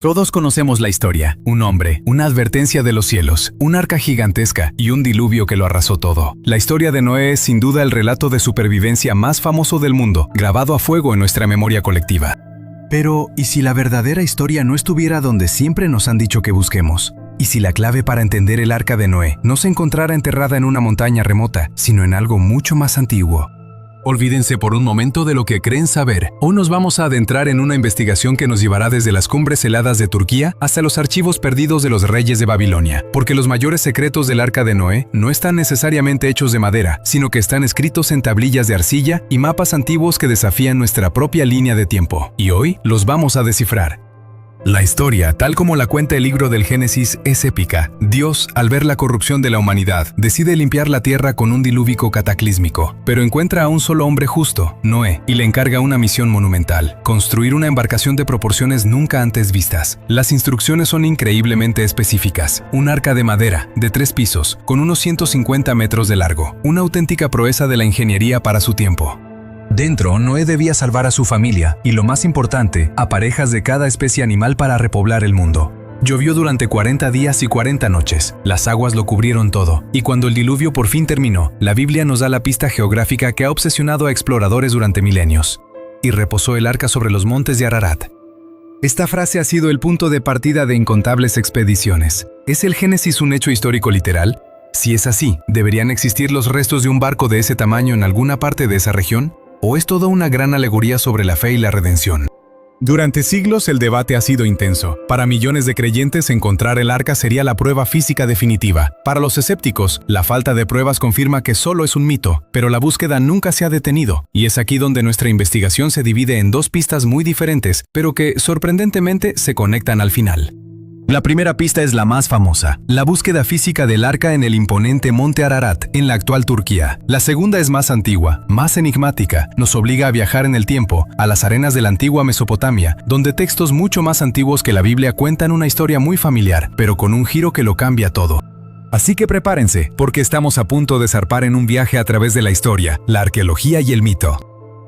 Todos conocemos la historia. Un hombre, una advertencia de los cielos, una arca gigantesca y un diluvio que lo arrasó todo. La historia de Noé es sin duda el relato de supervivencia más famoso del mundo, grabado a fuego en nuestra memoria colectiva. Pero, ¿y si la verdadera historia no estuviera donde siempre nos han dicho que busquemos? ¿Y si la clave para entender el arca de Noé no se encontrara enterrada en una montaña remota, sino en algo mucho más antiguo? Olvídense por un momento de lo que creen saber. Hoy nos vamos a adentrar en una investigación que nos llevará desde las cumbres heladas de Turquía hasta los archivos perdidos de los reyes de Babilonia, porque los mayores secretos del arca de Noé no están necesariamente hechos de madera, sino que están escritos en tablillas de arcilla y mapas antiguos que desafían nuestra propia línea de tiempo. Y hoy los vamos a descifrar. La historia, tal como la cuenta el libro del Génesis, es épica. Dios, al ver la corrupción de la humanidad, decide limpiar la tierra con un diluvio cataclísmico, pero encuentra a un solo hombre justo, Noé, y le encarga una misión monumental: construir una embarcación de proporciones nunca antes vistas. Las instrucciones son increíblemente específicas: un arca de madera, de 3 pisos, con unos 150 metros de largo, una auténtica proeza de la ingeniería para su tiempo. Dentro, Noé debía salvar a su familia y, lo más importante, a parejas de cada especie animal para repoblar el mundo. Llovió durante 40 días y 40 noches. Las aguas lo cubrieron todo, y cuando el diluvio por fin terminó, la Biblia nos da la pista geográfica que ha obsesionado a exploradores durante milenios. Y reposó el arca sobre los montes de Ararat. Esta frase ha sido el punto de partida de incontables expediciones. ¿Es el Génesis un hecho histórico literal? Si es así, ¿deberían existir los restos de un barco de ese tamaño en alguna parte de esa región? ¿O es toda una gran alegoría sobre la fe y la redención? Durante siglos el debate ha sido intenso. Para millones de creyentes, encontrar el arca sería la prueba física definitiva. Para los escépticos, la falta de pruebas confirma que solo es un mito, pero la búsqueda nunca se ha detenido. Y es aquí donde nuestra investigación se divide en 2 pistas muy diferentes, pero que, sorprendentemente, se conectan al final. La primera pista es la más famosa: la búsqueda física del arca en el imponente monte Ararat, en la actual Turquía. La segunda es más antigua, más enigmática. Nos obliga a viajar en el tiempo, a las arenas de la antigua Mesopotamia, donde textos mucho más antiguos que la Biblia cuentan una historia muy familiar, pero con un giro que lo cambia todo. Así que prepárense, porque estamos a punto de zarpar en un viaje a través de la historia, la arqueología y el mito.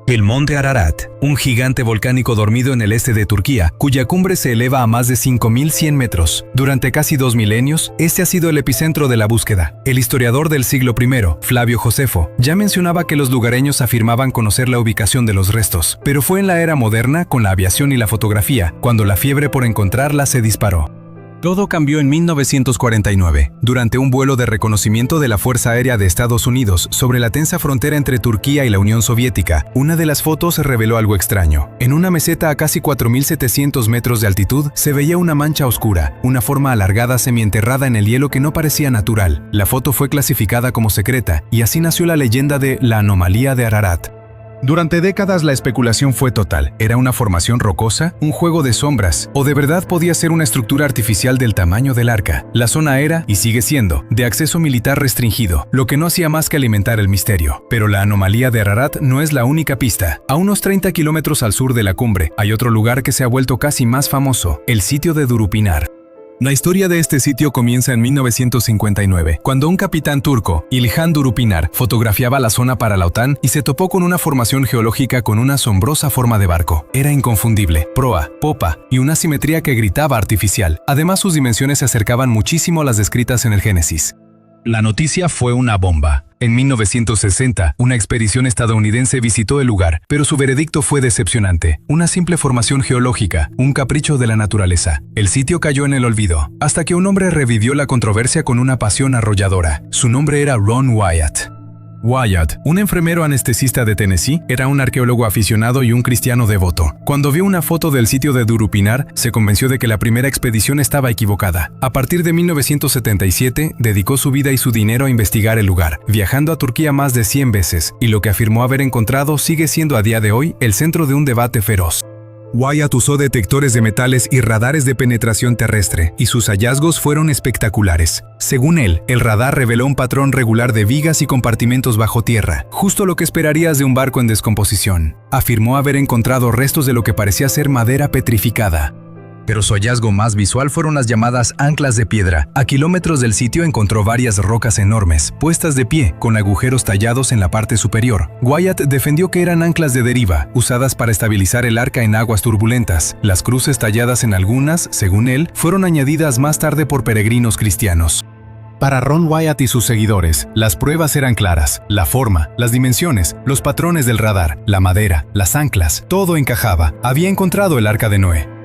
El monte Ararat, un gigante volcánico dormido en el este de Turquía, cuya cumbre se eleva a más de 5.100 metros. Durante casi 2 milenios, este ha sido el epicentro de la búsqueda. El historiador del siglo I, Flavio Josefo, ya mencionaba que los lugareños afirmaban conocer la ubicación de los restos, pero fue en la era moderna, con la aviación y la fotografía, cuando la fiebre por encontrarla se disparó. Todo cambió en 1949, durante un vuelo de reconocimiento de la Fuerza Aérea de Estados Unidos sobre la tensa frontera entre Turquía y la Unión Soviética. Una de las fotos reveló algo extraño. En una meseta a casi 4.700 metros de altitud se veía una mancha oscura, una forma alargada semienterrada en el hielo que no parecía natural. La foto fue clasificada como secreta, y así nació la leyenda de la anomalía de Ararat. Durante décadas la especulación fue total. ¿Era una formación rocosa? ¿Un juego de sombras? ¿O de verdad podía ser una estructura artificial del tamaño del arca? La zona era, y sigue siendo, de acceso militar restringido, lo que no hacía más que alimentar el misterio. Pero la anomalía de Ararat no es la única pista. A unos 30 kilómetros al sur de la cumbre, hay otro lugar que se ha vuelto casi más famoso: el sitio de Durupinar. La historia de este sitio comienza en 1959, cuando un capitán turco, İlhan Durupinar, fotografiaba la zona para la OTAN y se topó con una formación geológica con una asombrosa forma de barco. Era inconfundible: proa, popa y una simetría que gritaba artificial. Además, sus dimensiones se acercaban muchísimo a las descritas en el Génesis. La noticia fue una bomba. En 1960, una expedición estadounidense visitó el lugar, pero su veredicto fue decepcionante: una simple formación geológica, un capricho de la naturaleza. El sitio cayó en el olvido, hasta que un hombre revivió la controversia con una pasión arrolladora. Su nombre era Ron Wyatt. Wyatt, un enfermero anestesista de Tennessee, era un arqueólogo aficionado y un cristiano devoto. Cuando vio una foto del sitio de Durupinar, se convenció de que la primera expedición estaba equivocada. A partir de 1977, dedicó su vida y su dinero a investigar el lugar, viajando a Turquía más de 100 veces, y lo que afirmó haber encontrado sigue siendo a día de hoy el centro de un debate feroz. Wyatt usó detectores de metales y radares de penetración terrestre, y sus hallazgos fueron espectaculares. Según él, el radar reveló un patrón regular de vigas y compartimentos bajo tierra, justo lo que esperarías de un barco en descomposición. Afirmó haber encontrado restos de lo que parecía ser madera petrificada. Pero su hallazgo más visual fueron las llamadas anclas de piedra. A kilómetros del sitio encontró varias rocas enormes, puestas de pie, con agujeros tallados en la parte superior. Wyatt defendió que eran anclas de deriva, usadas para estabilizar el arca en aguas turbulentas. Las cruces talladas en algunas, según él, fueron añadidas más tarde por peregrinos cristianos. Para Ron Wyatt y sus seguidores, las pruebas eran claras. La forma, las dimensiones, los patrones del radar, la madera, las anclas, todo encajaba. Había encontrado el arca de Noé.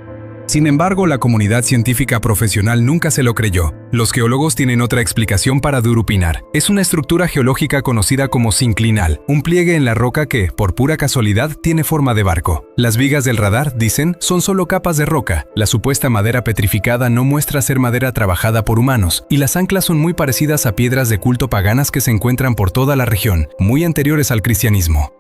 Sin embargo, la comunidad científica profesional nunca se lo creyó. Los geólogos tienen otra explicación para Durupinar. Es una estructura geológica conocida como sinclinal, un pliegue en la roca que, por pura casualidad, tiene forma de barco. Las vigas del radar, dicen, son solo capas de roca. La supuesta madera petrificada no muestra ser madera trabajada por humanos, y las anclas son muy parecidas a piedras de culto paganas que se encuentran por toda la región, muy anteriores al cristianismo.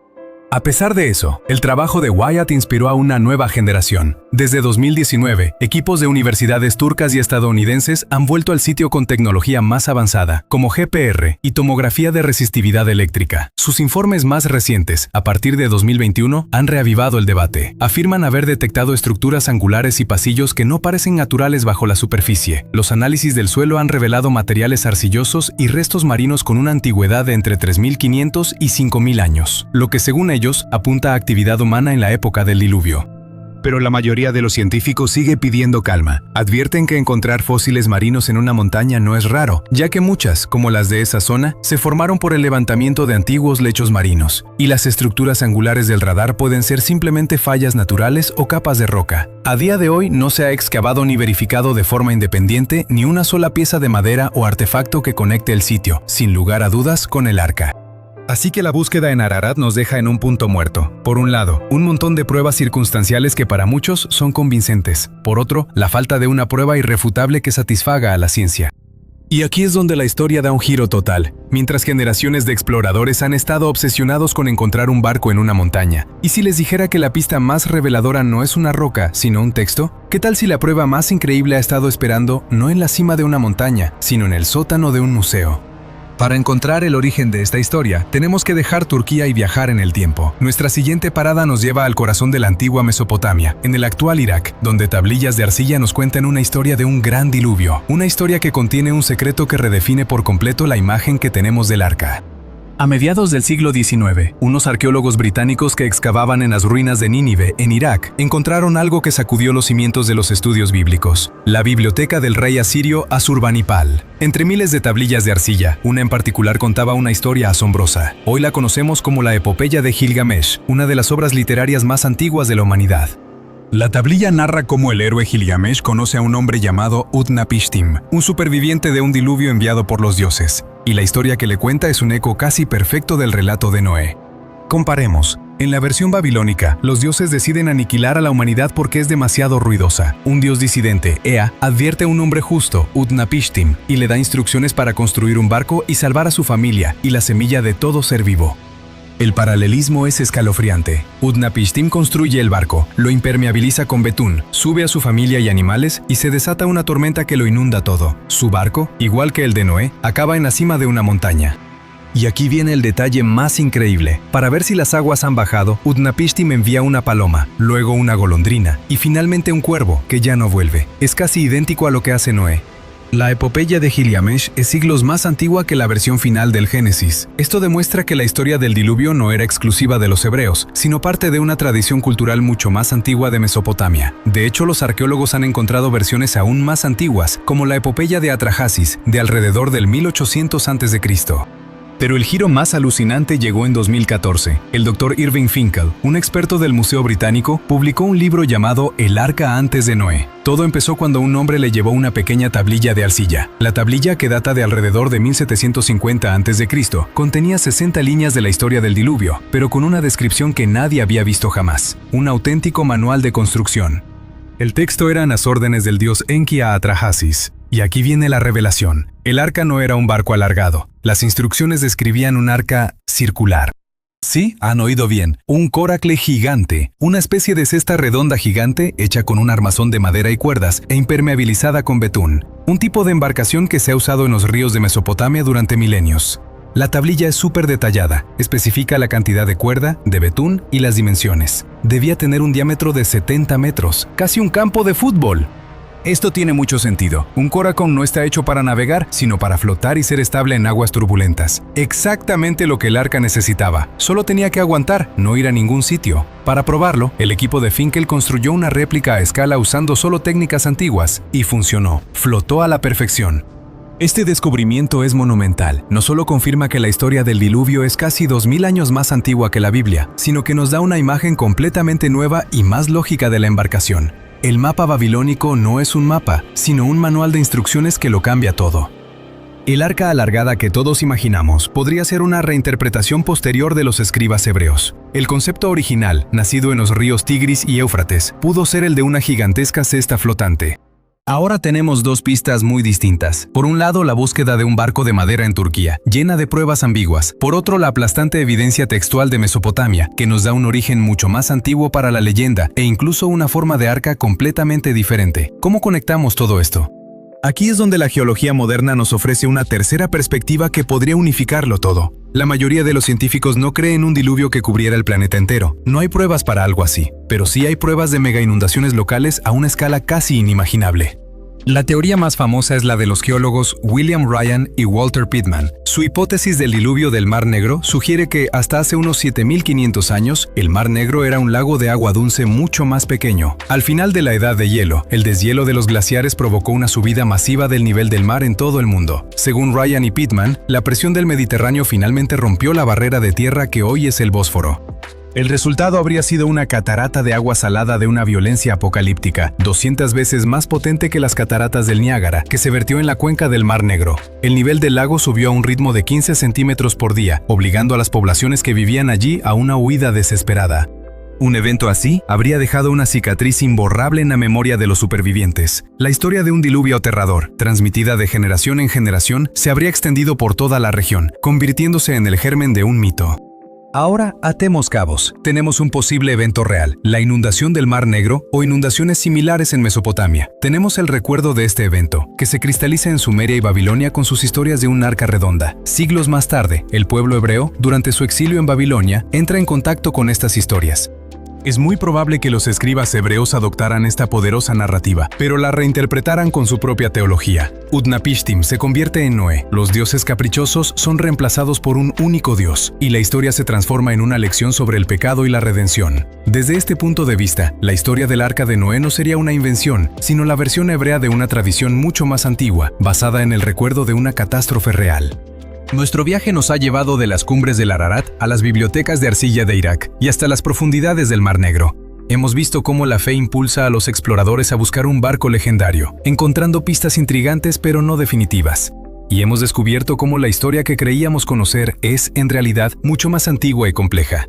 A pesar de eso, el trabajo de Wyatt inspiró a una nueva generación. Desde 2019, equipos de universidades turcas y estadounidenses han vuelto al sitio con tecnología más avanzada, como GPR y tomografía de resistividad eléctrica. Sus informes más recientes, a partir de 2021, han reavivado el debate. Afirman haber detectado estructuras angulares y pasillos que no parecen naturales bajo la superficie. Los análisis del suelo han revelado materiales arcillosos y restos marinos con una antigüedad de entre 3.500 y 5.000 años, lo que según ellos apunta a actividad humana en la época del diluvio. Pero la mayoría de los científicos sigue pidiendo calma. Advierten que encontrar fósiles marinos en una montaña no es raro, ya que muchas, como las de esa zona, se formaron por el levantamiento de antiguos lechos marinos, y las estructuras angulares del radar pueden ser simplemente fallas naturales o capas de roca. A día de hoy no se ha excavado ni verificado de forma independiente ni una sola pieza de madera o artefacto que conecte el sitio, sin lugar a dudas, con el arca. Así que la búsqueda en Ararat nos deja en un punto muerto. Por un lado, un montón de pruebas circunstanciales que para muchos son convincentes. Por otro, la falta de una prueba irrefutable que satisfaga a la ciencia. Y aquí es donde la historia da un giro total. Mientras generaciones de exploradores han estado obsesionados con encontrar un barco en una montaña. ¿Y si les dijera que la pista más reveladora no es una roca, sino un texto? ¿Qué tal si la prueba más increíble ha estado esperando no en la cima de una montaña, sino en el sótano de un museo? Para encontrar el origen de esta historia, tenemos que dejar Turquía y viajar en el tiempo. Nuestra siguiente parada nos lleva al corazón de la antigua Mesopotamia, en el actual Irak, donde tablillas de arcilla nos cuentan una historia de un gran diluvio, una historia que contiene un secreto que redefine por completo la imagen que tenemos del arca. A mediados del siglo XIX, unos arqueólogos británicos que excavaban en las ruinas de Nínive, en Irak, encontraron algo que sacudió los cimientos de los estudios bíblicos: la biblioteca del rey asirio Asurbanipal. Entre miles de tablillas de arcilla, una en particular contaba una historia asombrosa. Hoy la conocemos como la Epopeya de Gilgamesh, una de las obras literarias más antiguas de la humanidad. La tablilla narra cómo el héroe Gilgamesh conoce a un hombre llamado Utnapishtim, un superviviente de un diluvio enviado por los dioses, y la historia que le cuenta es un eco casi perfecto del relato de Noé. Comparemos. En la versión babilónica, los dioses deciden aniquilar a la humanidad porque es demasiado ruidosa. Un dios disidente, Ea, advierte a un hombre justo, Utnapishtim, y le da instrucciones para construir un barco y salvar a su familia y la semilla de todo ser vivo. El paralelismo es escalofriante. Utnapishtim construye el barco, lo impermeabiliza con betún, sube a su familia y animales y se desata una tormenta que lo inunda todo. Su barco, igual que el de Noé, acaba en la cima de una montaña. Y aquí viene el detalle más increíble. Para ver si las aguas han bajado, Utnapishtim envía una paloma, luego una golondrina y finalmente un cuervo, que ya no vuelve. Es casi idéntico a lo que hace Noé. La epopeya de Gilgamesh es siglos más antigua que la versión final del Génesis. Esto demuestra que la historia del diluvio no era exclusiva de los hebreos, sino parte de una tradición cultural mucho más antigua de Mesopotamia. De hecho, los arqueólogos han encontrado versiones aún más antiguas, como la epopeya de Atrahasis, de alrededor del 1800 a.C. Pero el giro más alucinante llegó en 2014. El Dr. Irving Finkel, un experto del Museo Británico, publicó un libro llamado El Arca antes de Noé. Todo empezó cuando un hombre le llevó una pequeña tablilla de arcilla. La tablilla, que data de alrededor de 1750 a.C., contenía 60 líneas de la historia del diluvio, pero con una descripción que nadie había visto jamás. Un auténtico manual de construcción. El texto eran las órdenes del dios Enki a Atrahasis. Y aquí viene la revelación. El arca no era un barco alargado. Las instrucciones describían un arca circular. Sí, han oído bien, un coracle gigante, una especie de cesta redonda gigante hecha con un armazón de madera y cuerdas e impermeabilizada con betún. Un tipo de embarcación que se ha usado en los ríos de Mesopotamia durante milenios. La tablilla es súper detallada, especifica la cantidad de cuerda, de betún y las dimensiones. Debía tener un diámetro de 70 metros, casi un campo de fútbol. Esto tiene mucho sentido. Un Coracle no está hecho para navegar, sino para flotar y ser estable en aguas turbulentas. Exactamente lo que el arca necesitaba. Solo tenía que aguantar, no ir a ningún sitio. Para probarlo, el equipo de Finkel construyó una réplica a escala usando solo técnicas antiguas, y funcionó. Flotó a la perfección. Este descubrimiento es monumental. No solo confirma que la historia del diluvio es casi 2000 años más antigua que la Biblia, sino que nos da una imagen completamente nueva y más lógica de la embarcación. El mapa babilónico no es un mapa, sino un manual de instrucciones que lo cambia todo. El arca alargada que todos imaginamos podría ser una reinterpretación posterior de los escribas hebreos. El concepto original, nacido en los ríos Tigris y Éufrates, pudo ser el de una gigantesca cesta flotante. Ahora tenemos dos pistas muy distintas. Por un lado, la búsqueda de un barco de madera en Turquía, llena de pruebas ambiguas. Por otro, la aplastante evidencia textual de Mesopotamia, que nos da un origen mucho más antiguo para la leyenda e incluso una forma de arca completamente diferente. ¿Cómo conectamos todo esto? Aquí es donde la geología moderna nos ofrece una tercera perspectiva que podría unificarlo todo. La mayoría de los científicos no creen un diluvio que cubriera el planeta entero. No hay pruebas para algo así, pero sí hay pruebas de mega inundaciones locales a una escala casi inimaginable. La teoría más famosa es la de los geólogos William Ryan y Walter Pittman. Su hipótesis del diluvio del Mar Negro sugiere que hasta hace unos 7500 años, el Mar Negro era un lago de agua dulce mucho más pequeño. Al final de la Edad de Hielo, el deshielo de los glaciares provocó una subida masiva del nivel del mar en todo el mundo. Según Ryan y Pittman, la presión del Mediterráneo finalmente rompió la barrera de tierra que hoy es el Bósforo. El resultado habría sido una catarata de agua salada de una violencia apocalíptica, 200 veces más potente que las cataratas del Niágara, que se vertió en la cuenca del Mar Negro. El nivel del lago subió a un ritmo de 15 centímetros por día, obligando a las poblaciones que vivían allí a una huida desesperada. Un evento así habría dejado una cicatriz imborrable en la memoria de los supervivientes. La historia de un diluvio aterrador, transmitida de generación en generación, se habría extendido por toda la región, convirtiéndose en el germen de un mito. Ahora atemos cabos. Tenemos un posible evento real, la inundación del Mar Negro o inundaciones similares en Mesopotamia. Tenemos el recuerdo de este evento, que se cristaliza en Sumeria y Babilonia con sus historias de un arca redonda. Siglos más tarde, el pueblo hebreo, durante su exilio en Babilonia, entra en contacto con estas historias. Es muy probable que los escribas hebreos adoptaran esta poderosa narrativa, pero la reinterpretaran con su propia teología. Utnapishtim se convierte en Noé, los dioses caprichosos son reemplazados por un único Dios, y la historia se transforma en una lección sobre el pecado y la redención. Desde este punto de vista, la historia del arca de Noé no sería una invención, sino la versión hebrea de una tradición mucho más antigua, basada en el recuerdo de una catástrofe real. Nuestro viaje nos ha llevado de las cumbres del Ararat a las bibliotecas de arcilla de Irak y hasta las profundidades del Mar Negro. Hemos visto cómo la fe impulsa a los exploradores a buscar un barco legendario, encontrando pistas intrigantes pero no definitivas. Y hemos descubierto cómo la historia que creíamos conocer es, en realidad, mucho más antigua y compleja.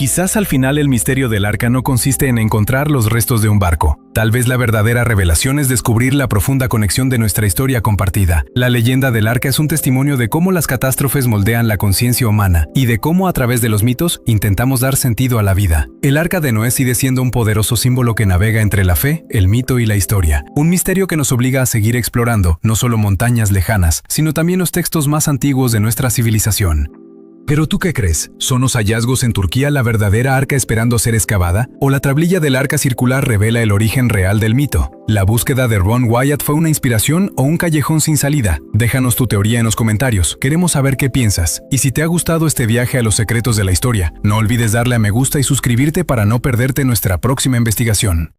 Quizás al final el misterio del arca no consiste en encontrar los restos de un barco. Tal vez la verdadera revelación es descubrir la profunda conexión de nuestra historia compartida. La leyenda del arca es un testimonio de cómo las catástrofes moldean la conciencia humana y de cómo a través de los mitos intentamos dar sentido a la vida. El arca de Noé sigue siendo un poderoso símbolo que navega entre la fe, el mito y la historia. Un misterio que nos obliga a seguir explorando no solo montañas lejanas, sino también los textos más antiguos de nuestra civilización. ¿Pero tú qué crees? ¿Son los hallazgos en Turquía la verdadera arca esperando ser excavada? ¿O la tablilla del arca circular revela el origen real del mito? ¿La búsqueda de Ron Wyatt fue una inspiración o un callejón sin salida? Déjanos tu teoría en los comentarios, queremos saber qué piensas. Y si te ha gustado este viaje a los secretos de la historia, no olvides darle a me gusta y suscribirte para no perderte nuestra próxima investigación.